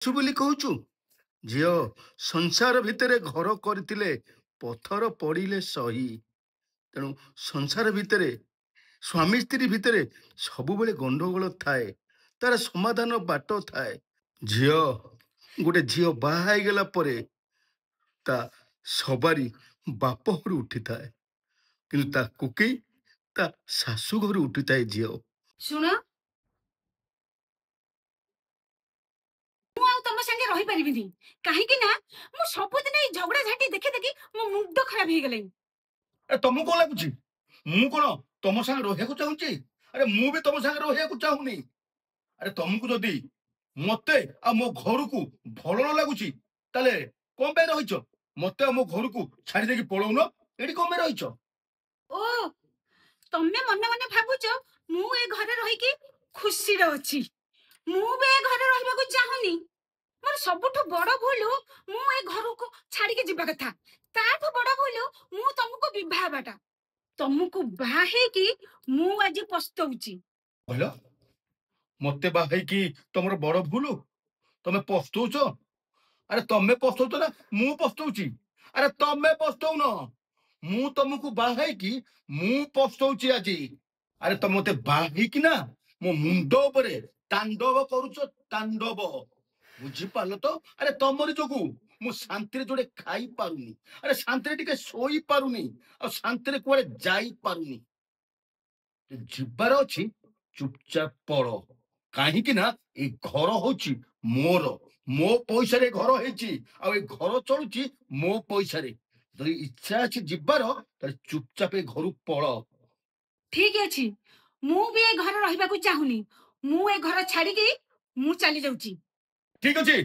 ତୁ ବୋଲି କହୁଛୁ ଝିଅ। ସଂସାର ଭିତରେ ଘର କରିଥିଲେ ପଥର ପଡ଼ିଲେ ସହି। ତେଣୁ ସଂସାର ଭିତରେ ସ୍ୱାମୀ ସ୍ତ୍ରୀ ଭିତରେ ସବୁବେଳେ ଗଣ୍ଡଗୋଳ ଥାଏ, ତାର ସମାଧାନ ବାଟ ଥାଏ। ଝିଅ, ଗୋଟେ ଝିଅ ବାହା ହେଇଗଲା ପରେ ତା ସବାରି ବାପ ଘରୁ ଉଠିଥାଏ, କିନ୍ତୁ ତା କୁକେଇ ତା ଶାଶୁ ଘରୁ ଉଠିଥାଏ। ଝିଅ ଶୁଣ, ମୁଁ ଆଉ ତମ ସାଙ୍ଗେ ରହିପାରିବିନି। କାହିଁକି ନା ମୁଁ ସବୁଦିନ ଏଇ ଝଗଡା ଝାଟି ଦେଖି ଦେଖି ମୋ ମୁଣ୍ଡ ଖରାପ ହେଇଗଲାଣି। ତମକୁ କଣ ଲାଗୁଛି ମୁଁ କଣ ତମ ସାଙ୍ଗେ ରହିବାକୁ ଚାହୁଁଛି? ଆରେ ମୁଁ ବି ତମ ସାଙ୍ଗେ ରହିବାକୁ ଚାହୁଁନି। ଆରେ ତମକୁ ଯଦି ମତେ ଆଉ ମୋ ଘରକୁ ଭଲ ନ ଲାଗୁଛି ତାହେଲେ କଣ ପାଇଁ ରହିଛ? ମତେ ଆଉ ମୋ ଘରକୁ ଛାଡି ଦେଇକି ପଳଉନ। ଏଠି କଣ ପାଇଁ ରହିଛ? ଓ, ତମେ ମନେ ମନେ ଭାବୁଛ ମୁଁ ଏ ଘରେ ରହିକି ଖୁସିରେ ଅଛି। ମୁଁ ବି ଏ ଘରେ ରହିବାକୁ ଚାହୁଁନି। ମୋର ସବୁଠୁ ବଡ ଭୁଲ ମୁଁ ଏ ଘରକୁ ଛାଡିକି ଯିବା କଥା। ତାଠୁ ବଡ ଭୁଲ ମୁଁ ତମକୁ ବିବାହ ହେବାଟା। ତମକୁ ବାହା ହେଇକି ମୁଁ ଆଜି ପସ୍ତଉଛି। କହିଲ ମତେ ବାହା ହେଇକି ତମର ବଡ ଭୁଲ? ତମେ ପସ୍ତଉଛ? ଆରେ ତମେ ପସ୍ତଉଛ ନା ମୁଁ ପସ୍ତଉଛି? ଆରେ ତମେ ପସ୍ତଉନ, ମୁଁ ତମକୁ ବାହା ହେଇକି ମୁଁ ପସ୍ତଉଛି ଆଜି। ଆରେ ତମେ ମତେ ବାହା ହେଇକି ନା ମୋ ମୁଣ୍ଡ ଉପରେ ତାଣ୍ଡବ କରୁଛ, ତାଣ୍ଡବ। ବୁଝିପାରିଲ ତ? ଆରେ ତମରି ଯୋଗୁ ମୁଁ ଶାନ୍ତିରେ ଯୋଡେ ଖାଇ ପାରୁନି, ଆରେ ଶାନ୍ତିରେ ଟିକେ ଶୋଇ ପାରୁନି, ଆଉ ଶାନ୍ତିରେ କୁଆଡେ ଯାଇ ପାରୁନି। ଯିବାର ଅଛି ଚୁପଚାପ ପଳ। କାହିଁକି ନା ଏଇ ଘର ହଉଛି ମୋର। ମୋ ପଇସାରେ ଘର ହେଇଛି, ଆଉ ଏ ଘର ଚଳୁଛି ମୋ ପଇସାରେ। ଯଦି ଇଚ୍ଛା ଅଛି ଯିବାର ତାହେଲେ ଚୁପଚାପ ଏ ଘରୁ ପଳ। ଠିକ ଅଛି, ମୁଁ ବି ଏ ଘରେ ରହିବାକୁ ଚାହୁଁନି। ମୁଁ ଏ ଘର ଛାଡିକି ମୁଁ ଚାଲି ଯାଉଛି। ଠିକ ଅଛି,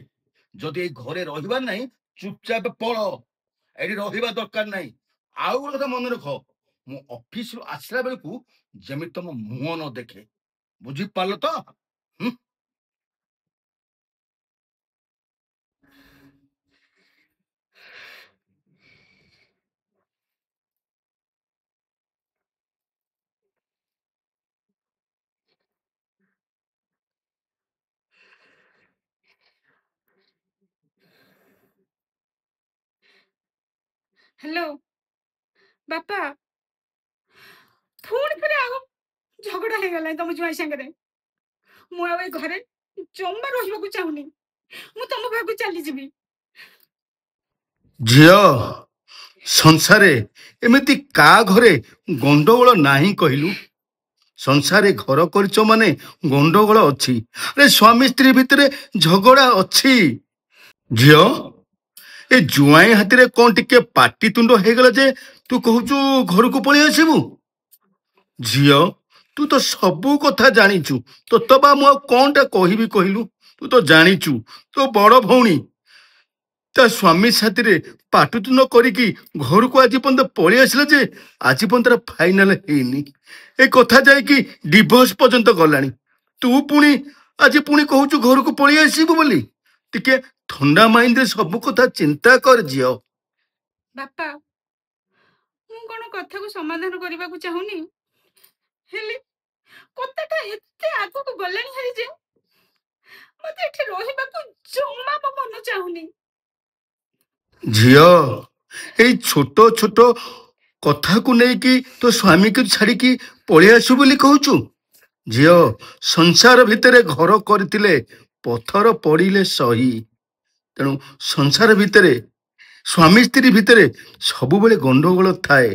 ଯଦି ଏଇ ଘରେ ରହିବାର ନାହିଁ ଚୁପଚାପ ପଳ। ଏଠି ରହିବା ଦରକାର ନାହିଁ। ଆଉ ଗୋଟେ କଥା ମନେ ରଖ, ମୁଁ ଅଫିସରୁ ଆସିଲା ବେଳକୁ ଯେମିତି ତମ ମୁହଁ ନ ଦେଖେ। ବୁଝିପାରିଲ ତ? ହ୍ୟାଲୋ ବାପା, ପୁଣି ଥରେ ଆଉ ଝଗଡା ହେଇଗଲାଣି ତମ ଜ୍ୱାଇଁ ସାଙ୍ଗରେ। ମୁଁ ଆଉ ଏ ଘରେ ଜମା ରହିବାକୁ ଚାହୁଁନି। ମୁଁ ତମ ଘରକୁ ଚାଲିଯିବି। ଝିଅ, ସଂସାରେ ଏମିତି କା ଘରେ ଗଣ୍ଡଗୋଳ ନାହିଁ କହିଲୁ? ସଂସାରେ ଘର କରିଛ ମାନେ ଗଣ୍ଡଗୋଳ ଅଛି। ଆରେ ସ୍ୱାମୀ ସ୍ତ୍ରୀ ଭିତରେ ଝଗଡା ଅଛି। ଝିଅ, ଏ ଜୁଆଇଁ ହାତରେ କଣ ଟିକେ ପାଟିତୁଣ୍ଡ ହେଇଗଲା ଯେ ତୁ କହୁଛୁ ଘରକୁ ପଳେଇ ଆସିବୁ? ଝିଅ, ତୁ ତ ସବୁ କଥା ଜାଣିଛୁ। ତୋତେ ବା ମୁଁ ଆଉ କଣଟା କହିବି କହିଲୁ? ତୁ ତ ଜାଣିଛୁ ତୋ ବଡ ଭଉଣୀ ତା ସ୍ୱାମୀ ସାଥିରେ ପାଟିତୁଣ୍ଡ କରିକି ଘରକୁ ଆଜି ପର୍ଯ୍ୟନ୍ତ ପଳେଇ ଆସିଲା ଯେ ଆଜି ପର୍ଯ୍ୟନ୍ତ ତାର ଫାଇନାଲ ହେଇନି। ଏ କଥା ଯାଇକି ଡିଭୋର୍ସ ପର୍ଯ୍ୟନ୍ତ ଗଲାଣି। ତୁ ପୁଣି ଆଜି ପୁଣି କହୁଛୁ ଘରକୁ ପଳେଇ ଆସିବୁ ବୋଲି। ଟିକେ ଥଣ୍ଡା ମାଇଣ୍ଡରେ ସବୁ କଥା ଚିନ୍ତା କର ଝିଅ। ବାପା, ମୁଁ କଣ କଥାକୁ ସମାଧାନ କରିବାକୁ ଚାହୁଁନି, ହେଲେ କଥାଟା ଏତେ ଆଗକୁ ଗଲାଣି ହାରି ଯେ ମତେ ଏଠି ରହିବାକୁ ଜମା ମୋ ମନ ଚାହୁଁନି। ଝିଅ, ଏଇ ଛୋଟ ଛୋଟ କଥାକୁ ନେଇକି ତୋ ସ୍ୱାମୀକୁ ଛାଡିକି ପଳେଇ ଆସିବୁ ବୋଲି କହୁଛୁ? ଝିଅ, ସଂସାର ଭିତରେ ଘର କରିଥିଲେ ପଥର ପଡ଼ିଲେ ସହି। ତେଣୁ ସଂସାର ଭିତରେ ସ୍ୱାମୀ ସ୍ତ୍ରୀ ଭିତରେ ସବୁବେଳେ ଗଣ୍ଡଗୋଳ ଥାଏ,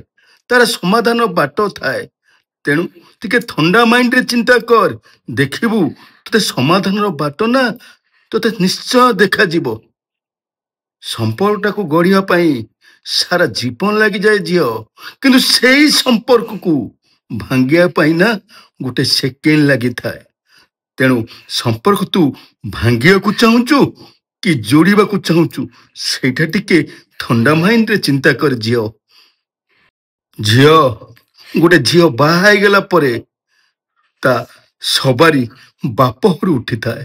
ତାର ସମାଧାନ ବାଟ ଥାଏ। ତେଣୁ ଟିକେ ଥଣ୍ଡା ମାଇଣ୍ଡରେ ଚିନ୍ତା କର। ଦେଖିବୁ ତୋତେ ସମାଧାନର ବାଟ ନା ତୋତେ ନିଶ୍ଚୟ ଦେଖାଯିବ। ସମ୍ପର୍କଟାକୁ ଗଢିବା ପାଇଁ ସାରା ଜୀବନ ଲାଗିଯାଏ ଝିଅ, କିନ୍ତୁ ସେଇ ସମ୍ପର୍କକୁ ଭାଙ୍ଗିବା ପାଇଁ ନା ଗୋଟେ ସେକେଣ୍ଡ ଲାଗିଥାଏ। ତେଣୁ ସମ୍ପର୍କ ତୁ ଭାଙ୍ଗିବାକୁ ଚାହୁଁଛୁ କି ଯୋଡିବାକୁ ଚାହୁଁଛୁ, ସେଇଟା ଟିକେ ଥଣ୍ଡା ମାଇଣ୍ଡରେ ଚିନ୍ତା କର ଝିଅ। ଝିଅ, ଗୋଟେ ଝିଅ ବାହା ହେଇଗଲା ପରେ ତା ସବାରି ବାପ ଘରୁ ଉଠିଥାଏ,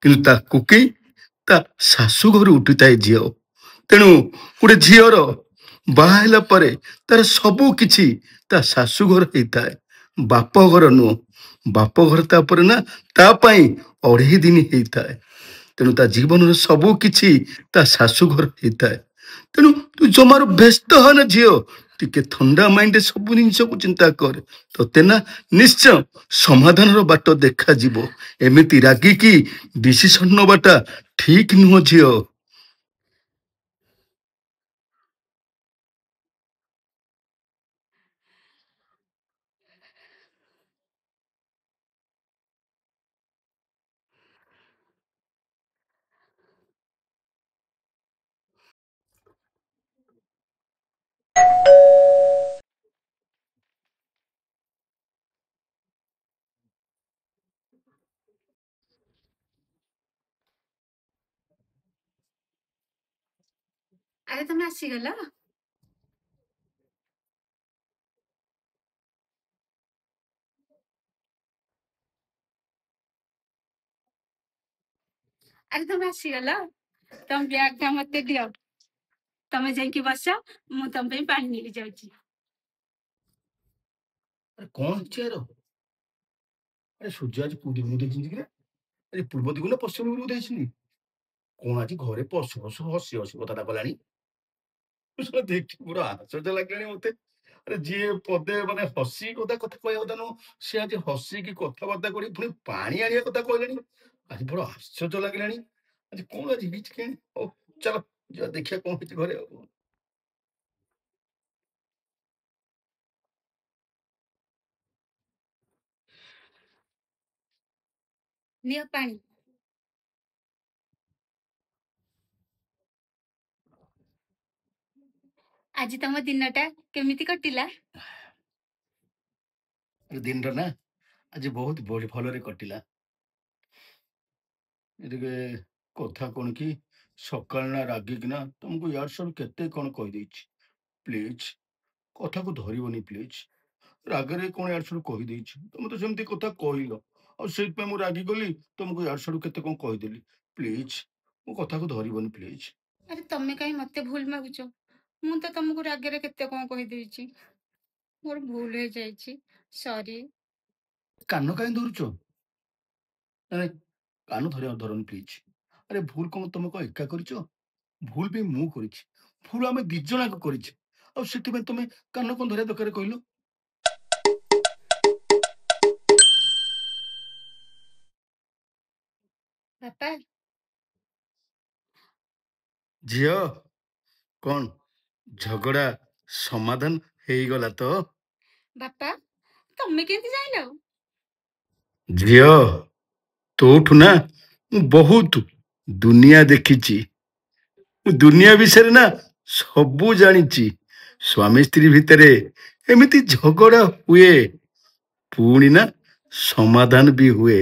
କିନ୍ତୁ ତା କୁକେଇ ତା ଶାଶୁ ଘରୁ ଉଠିଥାଏ ଝିଅ। ତେଣୁ ଗୋଟେ ଝିଅର ବାହା ହେଲା ପରେ ତାର ସବୁ କିଛି ତା ଶାଶୁ ଘର ହେଇଥାଏ, ବାପ ଘର ନୁହଁ। ବାପ ଘର ତାପରେ ନା ତା ପାଇଁ ଅଢେଇ ଦିନ ହେଇଥାଏ। ତେଣୁ ତା ଜୀବନର ସବୁ କିଛି ତା ଶାଶୁଘର ହେଇଥାଏ। ତେଣୁ ତୁ ଜମାରୁ ବ୍ୟସ୍ତ ହନା ଝିଅ, ଟିକେ ଥଣ୍ଡା ମାଇଣ୍ଡରେ ସବୁ ଜିନିଷକୁ ଚିନ୍ତା କରେ। ତତେ ନା ନିଶ୍ଚୟ ସମାଧାନର ବାଟ ଦେଖାଯିବ। ଏମିତି ରାଗିକି ଡିସିସନ ନବାଟା ଠିକ ନୁହଁ ଝିଅ। ଆରେ ତମେ ଆସିଗଲ? ଆରେ ତମେ ଆସିଗଲ? ତମ ବ୍ୟାଗ ଟା ମତେ ଦିଅ। ତମେ ଯାଇକି ବସ, ମୁଁ ତମ ପାଇଁ ପାଣି ନେଇକି ଯାଉଛି। ଆରେ କଣ ହେଇଛି ଆର? ଆରେ ସୂର୍ଯ୍ୟ ଆଜି କୋଉ ଦିଗକୁ ଦେଇଛନ୍ତି କିରେ? ଆଜି ପୂର୍ବ ଦିଗ ନା ପଶ୍ଚିମ ଦିଗକୁ ଦେଇଛନ୍ତି? କଣ ଆଜି ଘରେ ପଶୁ ପଶୁ ହସି ହସି କଥାଟା କଲାଣି? ମୁଁ ସେଟା ଦେଖି ପୁରା ଆଶ୍ଚର୍ଯ୍ୟ ଲାଗିଲାଣି ମତେ। ଆରେ ଯିଏ ପଦେ ମାନେ ହସି କଥା କହିବା କଥା ନୁହଁ, ସେ ଆଜି ହସିକି କଥାବାର୍ତ୍ତା କରି ପୁଣି ପାଣି ଆଣିବା କଥା କହିଲେଣି। ଆଜି ବଡ ଆଶ୍ଚର୍ଯ୍ୟ ଲାଗିଲାଣି। ଆଜି କଣ ଆଜି ହେଇଛି କେଜାଣି? ହଉ ଚାଲ ଯିବା ଦେଖିବା କଣ ହେଇଛି ଘରେ ଆଉ। ନିଅ ପାଣି। ଆଜି ତମ ଦିନଟା କେମିତି କଟିଲା? ଦିନଟା ନା ଆଜି ବହୁତ ଭଲରେ କଟିଲା। ଏ ଟିକେ କଥା କଣ କି, ସକାଳ ନା ରାଗିକିନା ତମକୁ ୟାର ସବୁ କେତେ କଣ କହିଦେଇଛି। ପ୍ଲିଜ କଥାକୁ ଧରିବନି ପ୍ଲିଜ। ରାଗରେ କଣ ୟାର ସବୁ କହିଦେଇଛି, ତମେ ତ ସେମିତି କଥା କହିଲ, ଆଉ ସେଇଥିପାଇଁ ମୁଁ ରାଗିଗଲି, ତମକୁ ୟାର ସବୁ କେତେ କଣ କହିଦେଲି। ପ୍ଲିଜ ମୋ କଥାକୁ ଧରିବନି ପ୍ଲିଜ। ଆରେ ତମେ କାହିଁ ମତେ ଭୁଲ ମାଗୁଛ? ମୁଁ ତ ତମକୁ ରାଗରେ କେତେ କଣ କହିଦେଇଛି। ମୋର ଭୁଲ ହେଇଯାଇଛି, ସରି। କାନ କାହିଁ ଧରୁଛ? ନାଇଁ କାନ ଧରନି ପ୍ଲିଜ। ଆରେ ଭୁଲ କଣ ତମେ କଣ ଏକା କରିଛ? ଭୁଲ ବି ମୁଁ କରିଛି, ଭୁଲ ଆମେ ଦି ଜଣଙ୍କ କରିଛେ। ଆଉ ସେଥିପାଇଁ ତମେ କାନ କଣ ଧରିବା ଦରକାର କହିଲ? ବାପା, ଝିଅ, କଣ ଝଗଡା ସମାଧାନ ହେଇଗଲା ତ? ବାପା ତମେ କେମିତି ଜାଣିଲ? ଝିଅ, ତୋଠୁ ନା ମୁଁ ବହୁତ ଦୁନିଆ ଦେଖିଛି। ମୁଁ ଦୁନିଆ ବିଷୟରେ ନା ସବୁ ଜାଣିଛି। ସ୍ୱାମୀ ସ୍ତ୍ରୀ ଭିତରେ ଏମିତି ଝଗଡା ହୁଏ, ପୁଣି ନା ସମାଧାନ ବି ହୁଏ।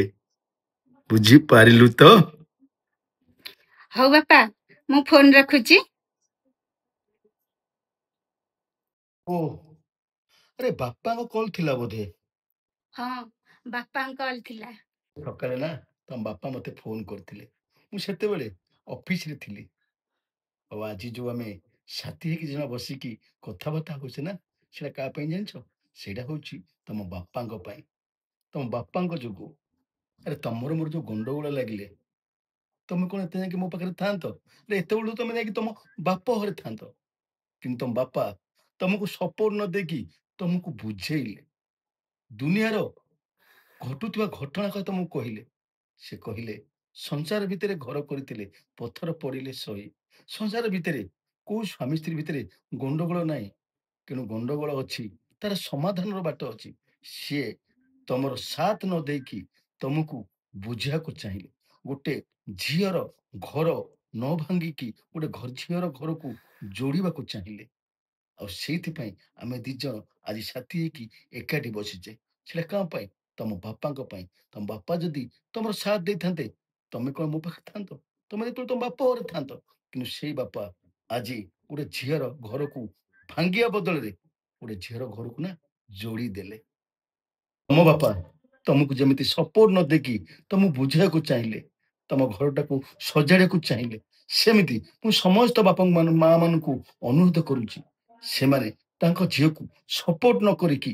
ବୁଝିପାରିଲୁ ତ? ହଉ ବାପା, ମୁଁ ଫୋନ ରଖୁଛି। ଓ, ଆରେ ବାପାଙ୍କ କଲ୍ ଥିଲା ବୋଧେ? ହଁ, ବାପାଙ୍କ କଲ୍ ଥିଲା। ସକାଳେ ନା ତମ ବାପା ମତେ ଫୋନ କରିଥିଲେ, ମୁଁ ସେତେବେଳେ ଅଫିସରେ ଥିଲି। ଆଉ ଆଜି ଯୋଉ ଆମେ ସାଥୀ ହେଇକି ଜଣ ବସିକି କଥାବାର୍ତ୍ତା ହଉଛେ ନା, ସେଟା କାହା ପାଇଁ ଜାଣିଛ? ସେଇଟା ହଉଛି ତମ ବାପାଙ୍କ ପାଇଁ, ତମ ବାପାଙ୍କ ଯୋଗୁ। ଆରେ ତମର ମୋର ଯୋଉ ଗଣ୍ଡଗୋଳ ଲାଗିଲେ, ତମେ କଣ ଏତେ ଯାଇକି ମୋ ପାଖରେ ଥାନ୍ତ? ଏତେବେଳୁ ତମେ ଯାଇକି ତମ ବାପ ଘରେ ଥାନ୍ତ। କିନ୍ତୁ ତମ ବାପା ତମକୁ ସପୋର୍ଟ ନ ଦେଇକି ତମକୁ ବୁଝେଇଲେ, ଦୁନିଆର ଘଟୁଥିବା ଘଟଣା କଥା ତମକୁ କହିଲେ। ସେ କହିଲେ ସଂସାର ଭିତରେ ଘର କରିଥିଲେ ପଥର ପଡ଼ିଲେ ସହି। ସଂସାର ଭିତରେ କୋଉ ସ୍ୱାମୀ ସ୍ତ୍ରୀ ଭିତରେ ଗଣ୍ଡଗୋଳ ନାହିଁ, ତେଣୁ ଗଣ୍ଡଗୋଳ ଅଛି, ତାର ସମାଧାନର ବାଟ ଅଛି। ସିଏ ତମର ସାଥ ନ ଦେଇକି ତମକୁ ବୁଝିବାକୁ ଚାହିଁଲେ। ଗୋଟେ ଝିଅର ଘର ନ ଭାଙ୍ଗିକି ଗୋଟେ ଝିଅର ଘରକୁ ଯୋଡ଼ିବାକୁ ଚାହିଁଲେ। ଆଉ ସେଇଥିପାଇଁ ଆମେ ଦି ଜଣ ଆଜି ସାଥୀ ହେଇକି ଏକାଠି ବସିଛେ। ସେଟା କାହା ପାଇଁ? ତମ ବାପାଙ୍କ ପାଇଁ। ତମ ବାପା ଯଦି ତମର ସାଥ ଦେଇଥାନ୍ତେ, ତମେ କଣ ମୋ ପାଖରେ ଥାନ୍ତ? ତମେ ଯେତେବେଳେ ତମ ବାପ ଘରେ ଥାନ୍ତ। କିନ୍ତୁ ସେଇ ବାପା ଆଜି ଗୋଟେ ଝିଅର ଘରକୁ ଭାଙ୍ଗିବା ବଦଳରେ ଗୋଟେ ଝିଅର ଘରକୁ ନା ଯୋଡ଼ି ଦେଲେ। ତମ ବାପା ତମକୁ ଯେମିତି ସପୋର୍ଟ ନ ଦେଇକି ତମକୁ ବୁଝିବାକୁ ଚାହିଁଲେ, ତମ ଘରଟାକୁ ସଜାଡ଼ିବାକୁ ଚାହିଁଲେ, ସେମିତି ମୁଁ ସମସ୍ତ ମା ମାନଙ୍କୁ ଅନୁରୋଧ କରୁଛି, ସେମାନେ ତାଙ୍କ ଝିଅକୁ ସପୋର୍ଟ ନ କରିକି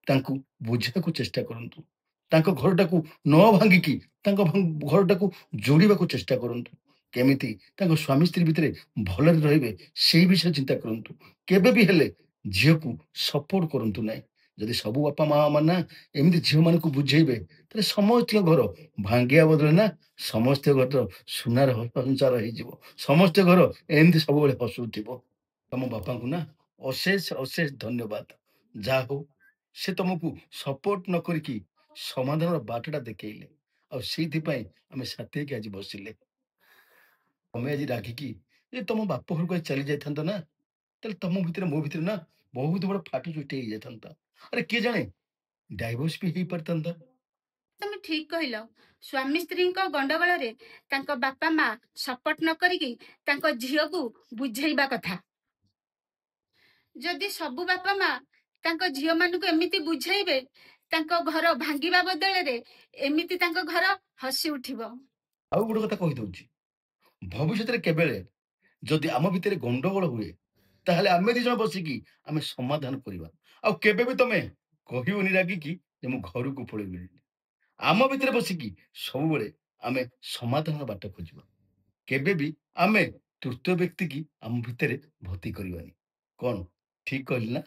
ତାଙ୍କୁ ବୁଝିବାକୁ ଚେଷ୍ଟା କରନ୍ତୁ। ତାଙ୍କ ଘରଟାକୁ ନ ଭାଙ୍ଗିକି ତାଙ୍କ ଘରଟାକୁ ଯୋଡ଼ିବାକୁ ଚେଷ୍ଟା କରନ୍ତୁ। କେମିତି ତାଙ୍କ ସ୍ୱାମୀ ସ୍ତ୍ରୀ ଭିତରେ ଭଲରେ ରହିବେ ସେଇ ବିଷୟରେ ଚିନ୍ତା କରନ୍ତୁ। କେବେ ବି ହେଲେ ଝିଅକୁ ସପୋର୍ଟ କରନ୍ତୁ ନାହିଁ। ଯଦି ସବୁ ବାପା ମା ମାନେ ଏମିତି ଝିଅମାନଙ୍କୁ ବୁଝେଇବେ ତାହେଲେ ସମସ୍ତଙ୍କ ଘର ଭାଙ୍ଗିବା ବଦଳରେ ନା ସମସ୍ତ ଘର ସୁନାର ସଂସାର ହେଇଯିବ। ସମସ୍ତ ଘର ଏମିତି ସବୁବେଳେ ହସୁଥିବ। ତମ ବାପାଙ୍କୁ ନା ଅଶେଷ ଅଶେଷ ଧନ୍ୟବାଦ। ଯାହା ହଉ ସେ ତମକୁ ସପୋର୍ଟ ନ କରିକି ସମାଧାନର ବାଟଟା ଦେଖେଇଲେ। ଆଉ ସେଇଥିପାଇଁ ଆମେ ସାଥି ହେଇକି ଆଜି ବସିଲେ। ତମେ ଆଜି ରାଗିକି ଯେ ତମ ବାପ ଘରକୁ ଆଜି ଚାଲି ଯାଇଥାନ୍ତ ନା, ତାହେଲେ ତମ ଭିତରେ ମୋ ଭିତରେ ନା ବହୁତ ବଡ଼ ଫାଟ ସୃଷ୍ଟି ହେଇଯାଇଥାନ୍ତା। ଆରେ କିଏ ଜାଣେ ଡାଇଭୋର୍ସ ବି ହେଇପାରିଥାନ୍ତା। ତମେ ଠିକ କହିଲ। ସ୍ୱାମୀ ସ୍ତ୍ରୀଙ୍କ ଗଣ୍ଡଗୋଳରେ ତାଙ୍କ ବାପା ମା ସପୋର୍ଟ ନ କରିକି ତାଙ୍କ ଝିଅକୁ ବୁଝେଇବା କଥା। ଯଦି ସବୁ ବାପା ମା ତାଙ୍କ ଝିଅମାନଙ୍କୁ ଏମିତି ବୁଝେଇବେ, ତାଙ୍କ ଘର ଭାଙ୍ଗିବା ବଦଳରେ ଏମିତି ତାଙ୍କ ଘର ହସି ଉଠିବ। ଆଉ ଗୋଟେ କଥା କହିଦଉଛି, ଭବିଷ୍ୟତରେ କେବେଳେ ଯଦି ଆମ ଭିତରେ ଗଣ୍ଡଗୋଳ ହୁଏ ତାହେଲେ ଆମେ ଦି ଜଣ ବସିକି ଆମେ ସମାଧାନ କରିବା। ଆଉ କେବେ ବି ତମେ କହିବନି ରାଗିକି ଯେ ମୁଁ ଘରକୁ ପଳେଇବି। ଆମ ଭିତରେ ବସିକି ସବୁବେଳେ ଆମେ ସମାଧାନର ବାଟ ଖୋଜିବା। କେବେ ବି ଆମେ ତୃତୀୟ ବ୍ୟକ୍ତି କି ଆମ ଭିତରେ ଭର୍ତ୍ତି କରିବାନି। କଣ ଠିକ କହିଲି ନା?